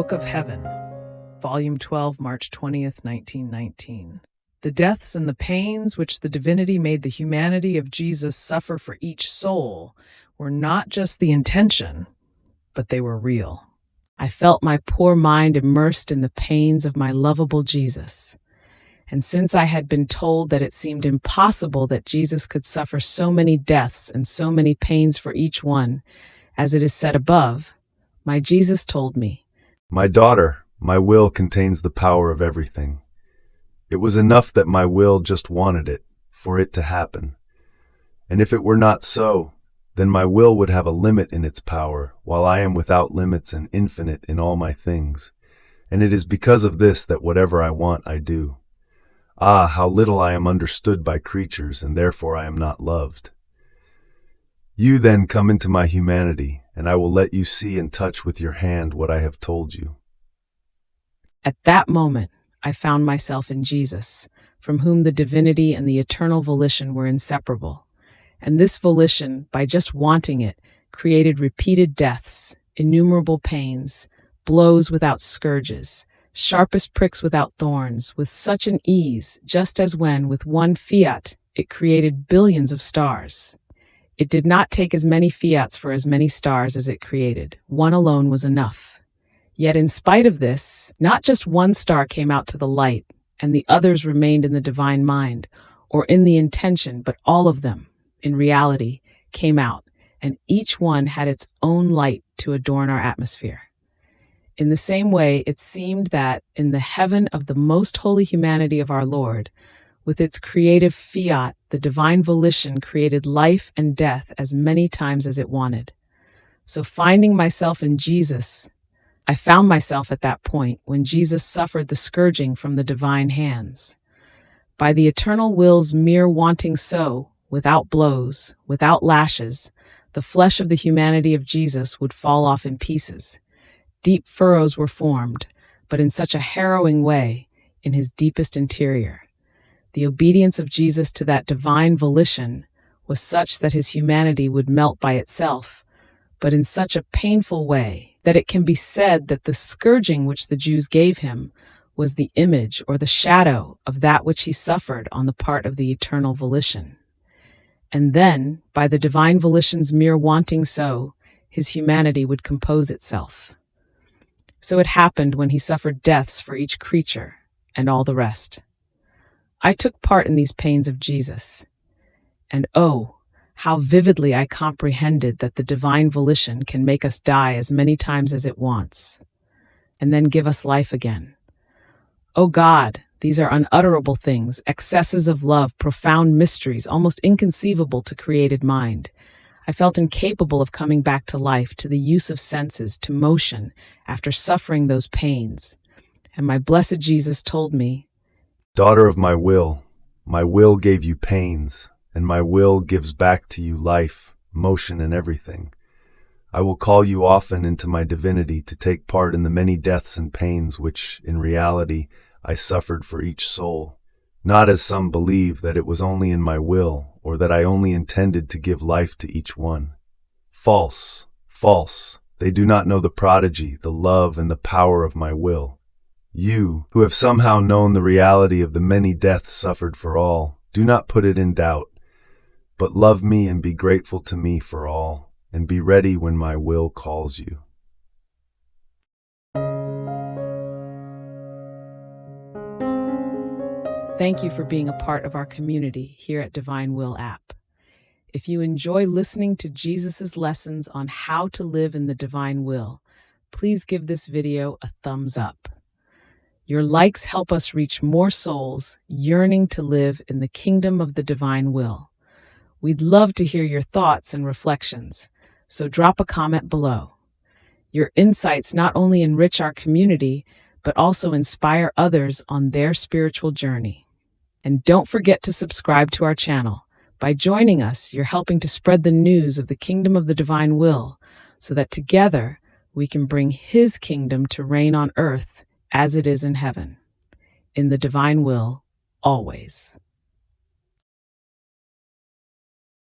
Book of Heaven, Volume 12, March 20th, 1919. The deaths and the pains which the divinity made the humanity of Jesus suffer for each soul were not just the intention, but they were real. I felt my poor mind immersed in the pains of my lovable Jesus. And since I had been told that it seemed impossible that Jesus could suffer so many deaths and so many pains for each one, as it is said above, my Jesus told me, "My daughter, my will contains the power of everything. It was enough that my will just wanted it, for it to happen. And if it were not so, then my will would have a limit in its power, while I am without limits and infinite in all my things. And it is because of this that whatever I want, I do. Ah, how little I am understood by creatures, and therefore I am not loved. You then come into my humanity, and I will let you see and touch with your hand what I have told you." At that moment, I found myself in Jesus, from whom the divinity and the eternal volition were inseparable. And this volition, by just wanting it, created repeated deaths, innumerable pains, blows without scourges, sharpest pricks without thorns, with such an ease, just as when, with one fiat, it created billions of stars. It did not take as many fiats for as many stars as it created. One alone was enough. Yet in spite of this, not just one star came out to the light, and the others remained in the divine mind, or in the intention, but all of them, in reality, came out, and each one had its own light to adorn our atmosphere. In the same way, it seemed that, in the heaven of the most holy humanity of our Lord, with its creative fiat, the divine volition created life and death as many times as it wanted. So finding myself in Jesus, I found myself at that point when Jesus suffered the scourging from the divine hands. By the eternal will's mere wanting so, without blows, without lashes, the flesh of the humanity of Jesus would fall off in pieces. Deep furrows were formed, but in such a harrowing way, in his deepest interior. The obedience of Jesus to that divine volition was such that his humanity would melt by itself, but in such a painful way that it can be said that the scourging which the Jews gave him was the image or the shadow of that which he suffered on the part of the eternal volition. And then, by the divine volition's mere wanting so, his humanity would compose itself. So it happened when he suffered deaths for each creature and all the rest. I took part in these pains of Jesus. And oh, how vividly I comprehended that the divine volition can make us die as many times as it wants, and then give us life again. Oh God, these are unutterable things, excesses of love, profound mysteries, almost inconceivable to created mind. I felt incapable of coming back to life, to the use of senses, to motion, after suffering those pains. And my blessed Jesus told me, "Daughter of my will gave you pains, and my will gives back to you life, motion, and everything. I will call you often into my divinity to take part in the many deaths and pains which, in reality, I suffered for each soul, not as some believe that it was only in my will, or that I only intended to give life to each one. False, false. They do not know the prodigy, the love, and the power of my will. You, who have somehow known the reality of the many deaths suffered for all, do not put it in doubt, but love me and be grateful to me for all, and be ready when my will calls you." Thank you for being a part of our community here at Divine Will app. If you enjoy listening to Jesus' lessons on how to live in the divine will, please give this video a thumbs up. Your likes help us reach more souls yearning to live in the kingdom of the divine will. We'd love to hear your thoughts and reflections, so drop a comment below. Your insights not only enrich our community, but also inspire others on their spiritual journey. And don't forget to subscribe to our channel. By joining us, you're helping to spread the news of the kingdom of the divine will, so that together we can bring his kingdom to reign on earth as it is in heaven. In the divine will, always.